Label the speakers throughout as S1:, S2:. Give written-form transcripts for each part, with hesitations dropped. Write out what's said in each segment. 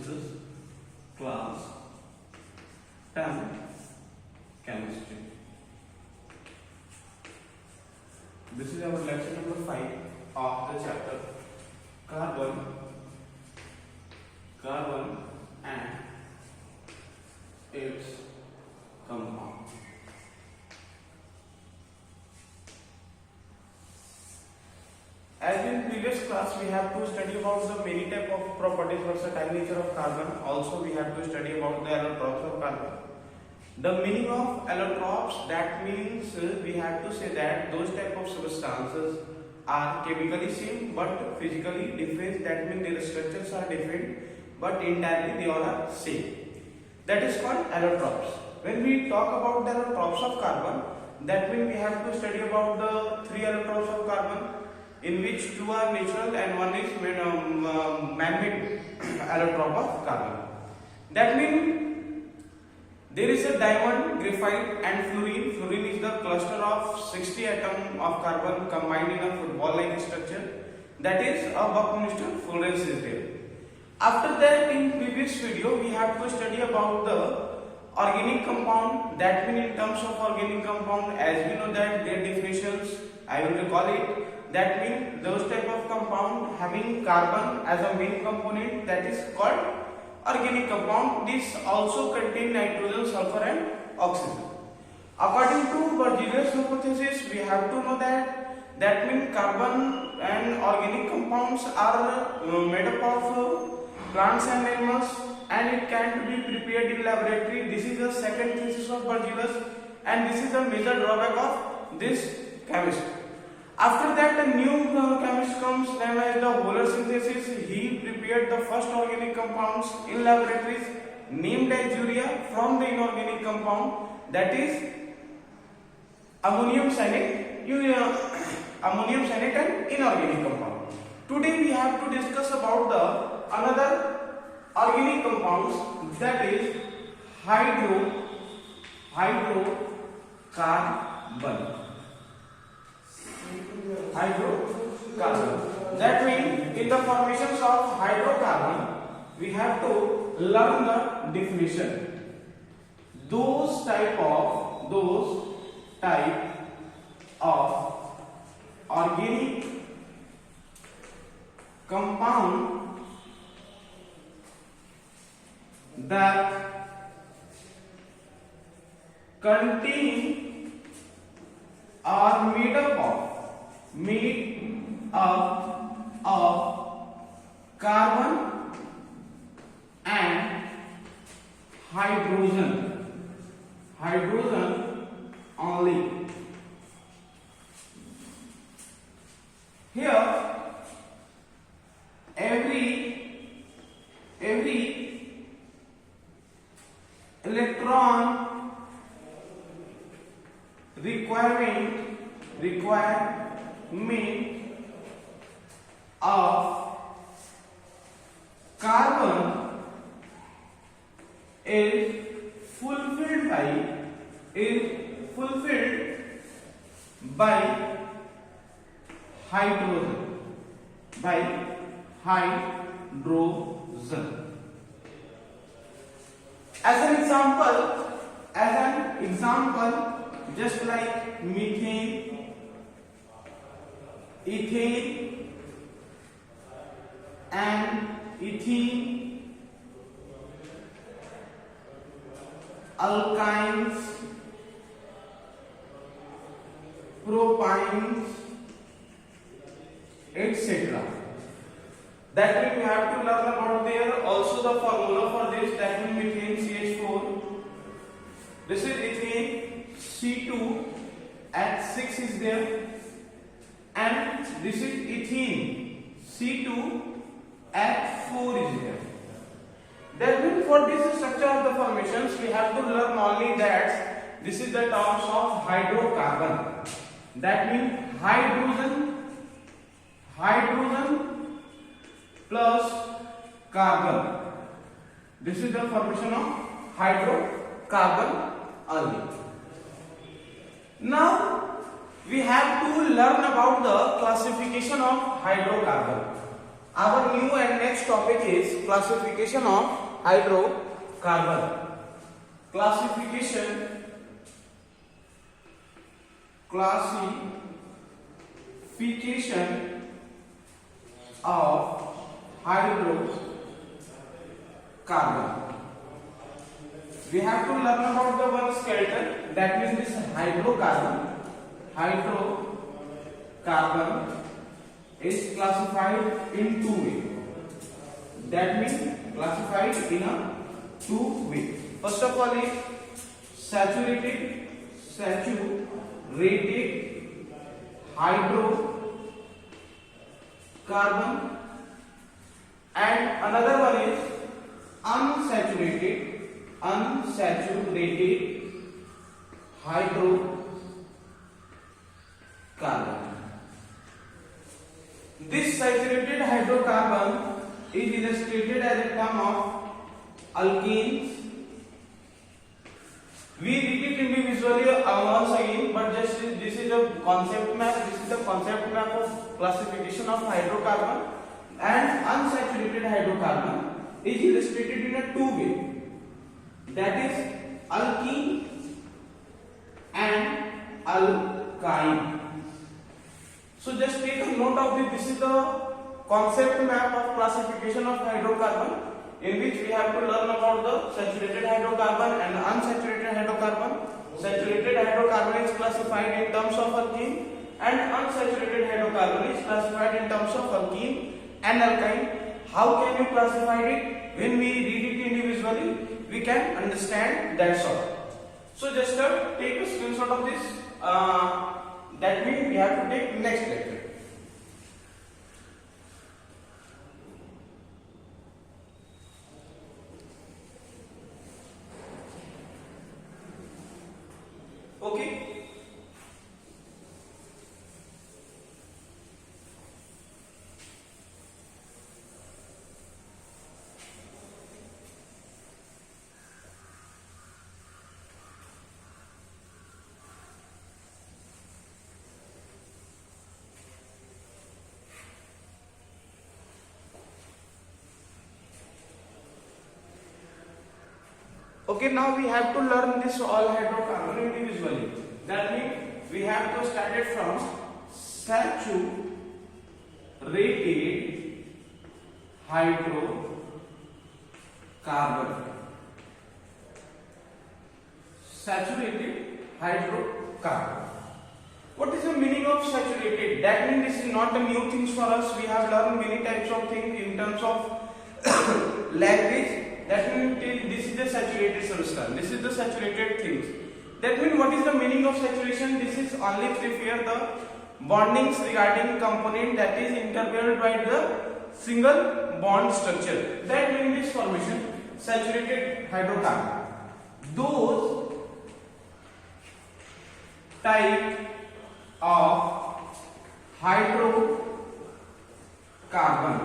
S1: is class 10 chemistry. This is our lecture number 5 of the chapter carbon and its compound. As in previous class, we have to study about the many type of properties, versatile nature of carbon. Also, we have to study about the allotropes of carbon. The meaning of allotropes, that means we have to say that those type of substances are chemically same but physically different. That means their structures are different but entirely they all are same. That is called allotropes. When we talk about the allotropes of carbon, that means we have to study about the three allotropes of carbon, in which two are natural and one is man-made allotrope of carbon. That means there is a diamond, graphite and fluorine. Fluorine is the cluster of 60 atoms of carbon combined in a football-like structure. That is a Buckminster Fullerene is there. After that, in previous video, we have to study about the organic compound. That means in terms of organic compound, as we know that their definitions, I will recall it. That means those type of compound having carbon as a main component, that is called organic compound. This also contain nitrogen, sulfur and oxygen. According to Berzelius hypothesis, we have to know that means carbon and organic compounds are made up of plants and animals and it can be prepared in laboratory. This is the second thesis of Berzelius and this is the major drawback of this chemist. After that, a new chemist comes named as the Wöhler synthesis. He prepared the first organic compounds in laboratories named as urea from the inorganic compound, that is ammonium cyanate and inorganic compound. Today we have to discuss about the another organic compounds, that is hydrocarbon. Hydrocarbon. That means in the formations of hydrocarbon, we have to learn the definition. Those type of organic compound that contain are made up of carbon and hydrogen only. Here every electron requirement of carbon is fulfilled by hydrogen. As an example, just like methane, ethane and ethene, alkynes, propynes, etc. That means we have to learn about there also the formula for this. That means methane CH4. This is ethane C2 H6 is there, and this is ethene C2 H4 is there. That means for this structure of the formations, we have to learn only that this is the terms of hydrocarbon. That means hydrogen plus carbon. This is the formation of hydrocarbon only. Now we have to learn about the classification of hydrocarbon. Our new and next topic is classification of hydrocarbon. Classification of hydrocarbon. We have to learn about the one skeleton, that means this hydrocarbon. Hydrocarbon is classified in two ways. That means classified in a two way. First of all is saturated hydrocarbon, and another one is unsaturated hydrocarbon. This saturated hydrocarbon is illustrated as a term of alkenes. We read it individually once again, but just this is a concept map. This is the concept map of classification of hydrocarbon, and unsaturated hydrocarbon is illustrated in a two way. That is alkene and alkyne. So just take a note of this. This is the concept map of classification of hydrocarbon, in which we have to learn about the saturated hydrocarbon and unsaturated hydrocarbon. Saturated hydrocarbon is classified in terms of alkene, and unsaturated hydrocarbon is classified in terms of alkene and alkyne. How can you classify it? When we read it individually, we can understand that sort. So just take a screenshot of this. That means we have to take next lecture. Okay. Okay, now we have to learn this all hydrocarbon individually. That means we have to start it from saturated hydrocarbon. Saturated hydrocarbon. What is the meaning of saturated? That means this is not a new things for us. We have learned many types of things in terms of language. That means this is the saturated substance. This is the saturated things. That means what is the meaning of saturation? This is only prefer the bondings regarding component that is interpelled by the single bond structure. That means this formation saturated hydrocarbon. Those type of hydrocarbon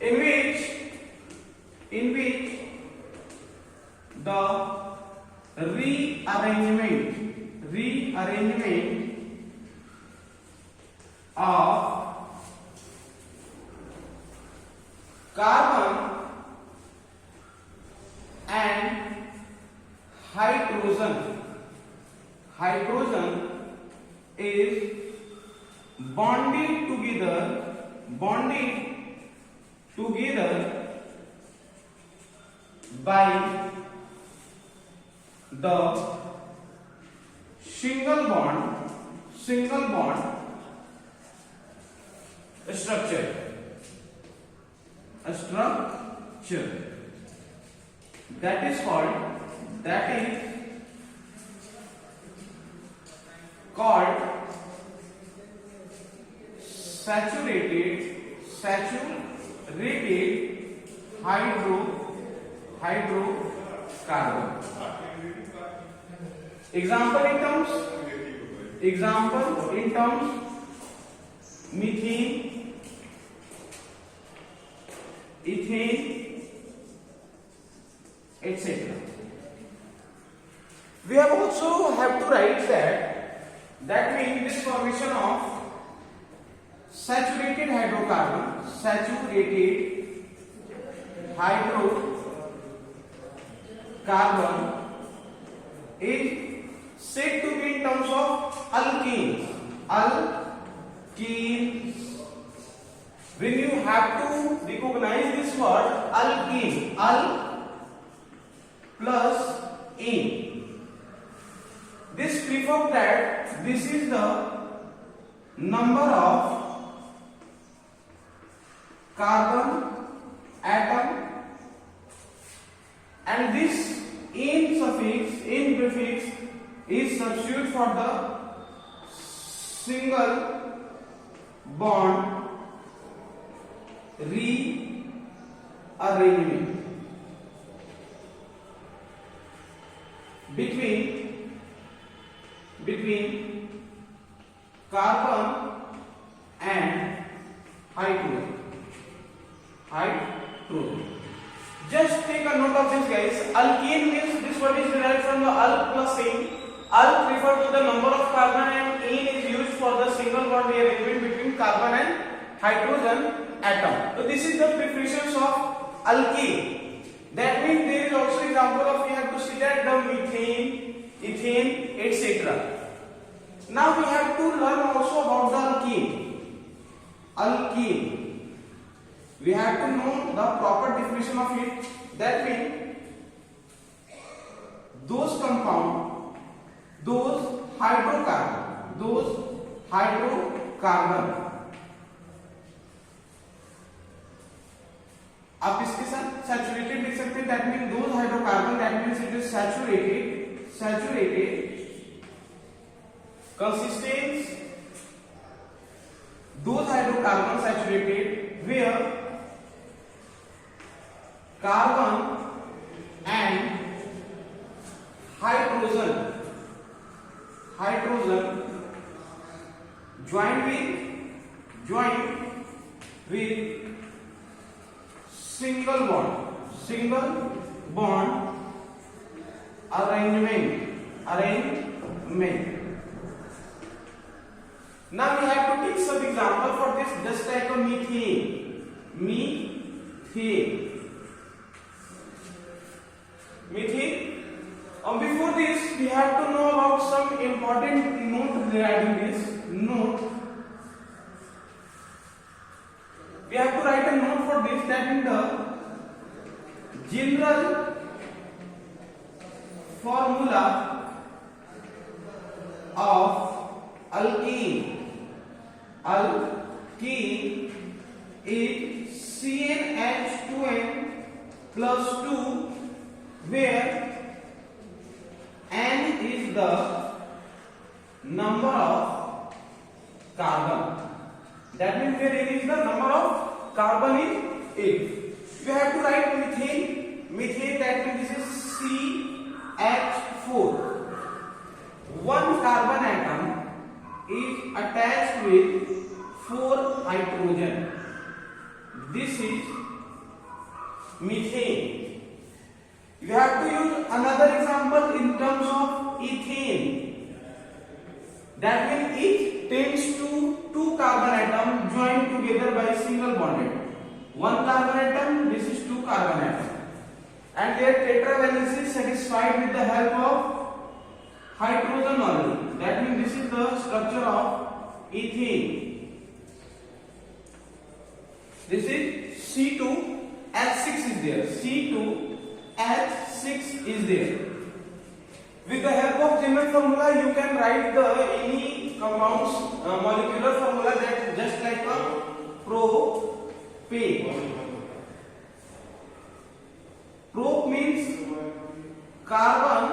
S1: in which the rearrangement of carbon and hydrogen is bonded together by the single bond structure. That is called saturated hydrocarbon. Example in terms methane, ethane, etc. We have also have to write that means this formation of saturated hydrocarbon, is said to be in terms of alkenes. When you have to recognize this word alkene, al plus ene, this prefers that this is the number of carbon atom, and this ene prefix is substitute for the single bond rearrangement between carbon and hydrogen. Just take a note of this, guys. Alkene means this word is derived from the al plus ene. Al refers to the number of carbon and ene is used for the single bond rearrangement between carbon and hydrogen atom. So this is the preference of alkene. That means there is also example of we have to see that the methane, ethane, etc. Now we have to learn also about the alkene. We have to know the proper definition of it. That means those compound, those hydrocarbon, आप इसके साथ saturated लिख सकते हैं. That mean those hydrocarbon, that means it is saturated consistence, those hydrocarbon saturated where carbon and hydrogen join with single bond arrangement. Now we have to take some example for this, just like a methane. Before this, we have to know about some important note regarding this. We have to write a note for this, that in the general formula of alkene is CnH2n plus 2, where N is the number of carbon. That means where N is the number of carbon in it. You have to write methane. That means this is CH4. One carbon atom is attached with 4 hydrogen. This is methane. You have to use another example in terms of ethane. That means it tends to 2 carbon atoms joined together by single bonded. 1 carbon atom, this is 2 carbon atom, and their tetravalence is satisfied with the help of hydrogen only. That means this is the structure of ethane. This is C2H6 is there. C2H6 is there. With the help of general formula, you can write any compounds molecular formula, that just like a propane. Prop means carbon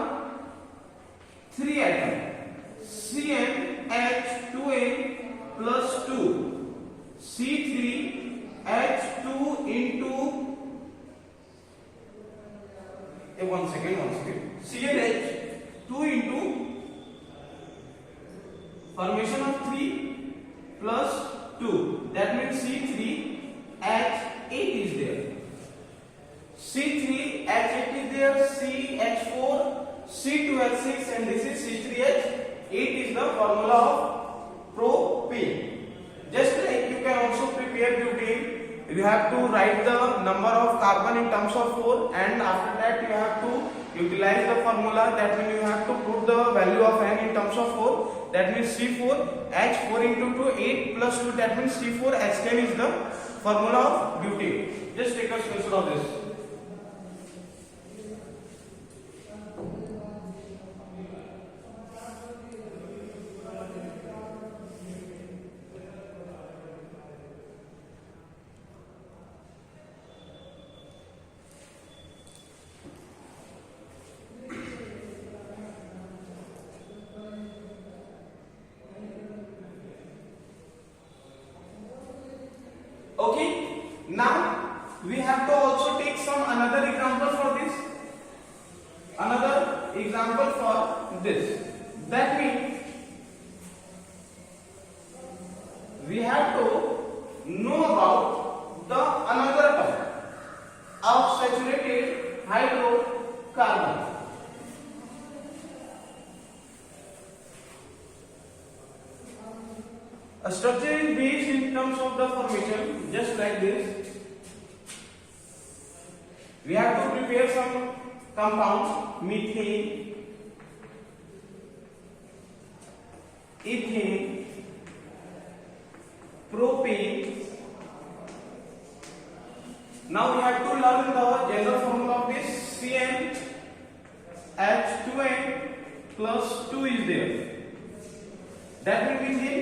S1: 3 atom, CnH2n plus 2, C3H2 into one second. CnH2 into formation of 3 plus 2. That means C3H8 is there. C3H8 is there. CH4, C2H6, and this is C3H8 is the formula of propane. Just like you can you have to write the number of carbon in terms of 4, and after that you have to utilize the formula. That means you have to put the value of N in terms of 4. That means C4H4 into 2, 8 plus 2, that means C4H10 is the formula of butane. Just take a screenshot of this. Okay, now we have to also take some another example for this. Another example for this. That means we have to know about the another term of saturated hydrocarbon. A structure is based in terms of the formation, just like this. We have to prepare some compounds: methane, ethane, propane. Now we have to learn the general formula of this. CN H2n plus 2 is there. That will be the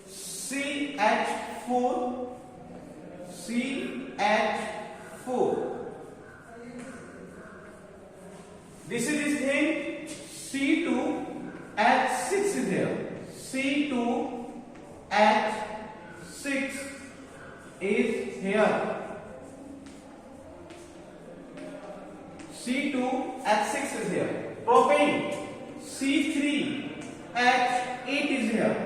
S1: CH4. This is his name. C2H6 is there. C2H6 is here. C2H6 is here. Propane. C3H8 is here.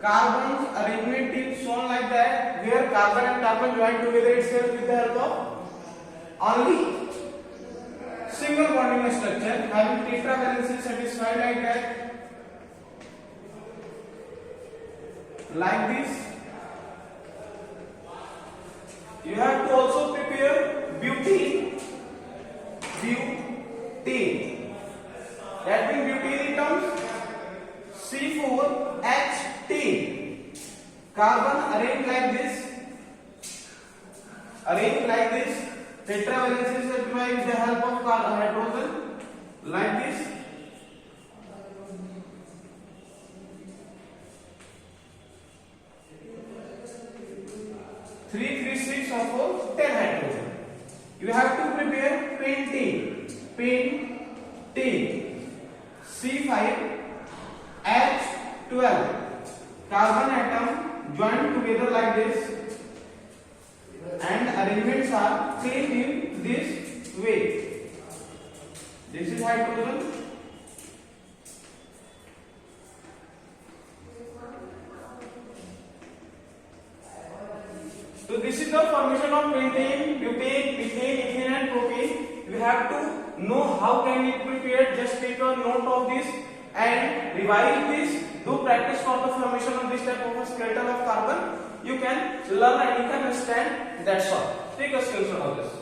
S1: Carbons arrangement is shown like that, where carbon and carbon join together itself with the help of only single bonding structure, having tetravalency satisfied like that, like this. You have to also prepare butane. That means butane becomes C4H10. Carbon arranged like this. Tetravalency is satisfied with the help of hydrogen, like this. Three, 6 of 10 hydrogen. You have to prepare pentane. C5H12. Carbon atom joined together like this, and arrangements are placed in this way. This is hydrogen. So this is the formation of pentane, butane, ethane, ethane and propane. You have to know how can it prepared. Just take a note of this and revise this. Do practice for the formation of this type of a skeleton of carbon. You can learn and you can understand. That's all. Take a screenshot of this.